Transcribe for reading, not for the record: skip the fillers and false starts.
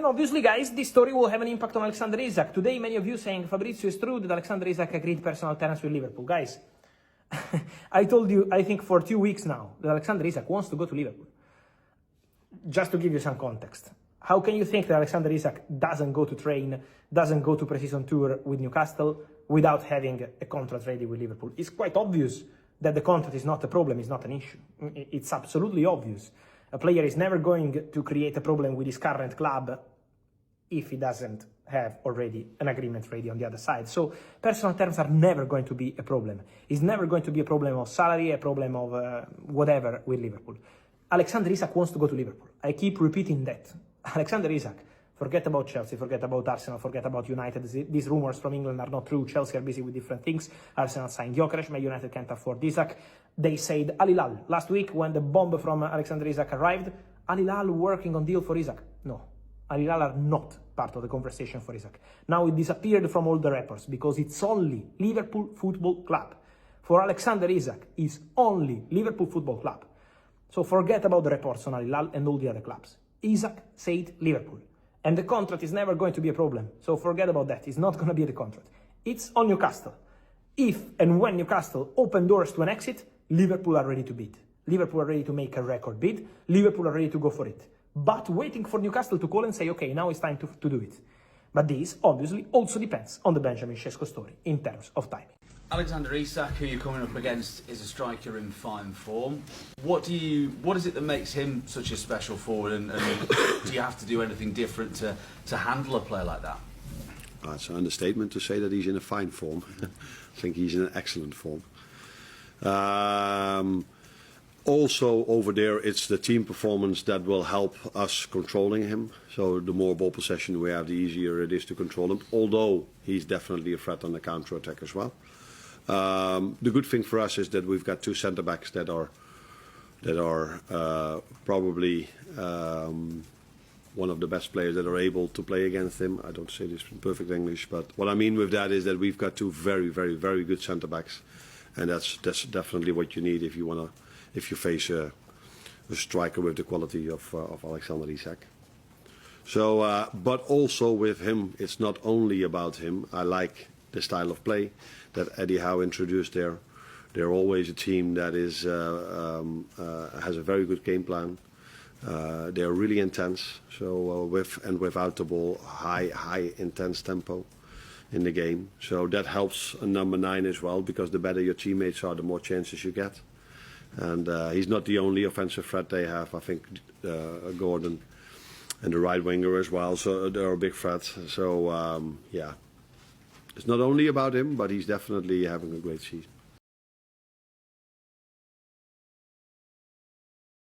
then obviously, guys, this story will have an impact on Alexander Isak. Today, many of you saying, Fabrizio, is true that Alexander Isak agreed personal terms with Liverpool. Guys, I told you, I think for 2 weeks now, that Alexander Isak wants to go to Liverpool. Just to give you some context. How can you think that Alexander Isak doesn't go to train, doesn't go to pre-season tour with Newcastle without having a contract ready with Liverpool? It's quite obvious that the contract is not a problem, it's not an issue. It's absolutely obvious. A player is never going to create a problem with his current club if he doesn't have already an agreement ready on the other side. So personal terms are never going to be a problem. It's never going to be a problem of salary, a problem of whatever with Liverpool. Alexander Isak wants to go to Liverpool. I keep repeating that. Alexander Isak, forget about Chelsea, forget about Arsenal, forget about United. These rumors from England are not true. Chelsea are busy with different things. Arsenal signed Gyökeres, Man United can't afford Isak. They said Al Hilal. Last week, when the bomb from Alexander Isak arrived, Al Hilal working on deal for Isak. No, Al Hilal are not part of the conversation for Isak. Now it disappeared from all the reports because it's only Liverpool Football Club. For Alexander Isak, it's only Liverpool Football Club. So forget about the reports on Al Hilal and all the other clubs. Isak said Liverpool. And the contract is never going to be a problem. So forget about that. It's not going to be the contract. It's on Newcastle. If and when Newcastle open doors to an exit, Liverpool are ready to bid. Liverpool are ready to make a record bid. Liverpool are ready to go for it. But waiting for Newcastle to call and say, okay, now it's time to do it. But this obviously also depends on the Benjamin Sesko story in terms of timing. Alexander Isak, who you're coming up against, is a striker in fine form. What is it that makes him such a special forward, and do you have to do anything different to handle a player like that? It's an understatement to say that he's in a fine form. I think he's in an excellent form. Also over there, it's the team performance that will help us controlling him. So the more ball possession we have, the easier it is to control him, although he's definitely a threat on the counter-attack as well. The good thing for us is that we've got two centre-backs that are probably one of the best players that are able to play against him. I don't say this in perfect English, but what I mean with that is that we've got two very, very, very good centre-backs, and that's definitely what you need if you face a striker with the quality of Alexander Isak. So, but also with him, it's not only about him. I like the style of play that Eddie Howe introduced there. They're always a team that is has a very good game plan. They're really intense. So with and without the ball, high intense tempo in the game. So that helps a number 9 as well, because the better your teammates are, the more chances you get. And he's not the only offensive threat they have. I think Gordon and the right winger as well. So they're a big threat. So yeah. It's not only about him, but he's definitely having a great season.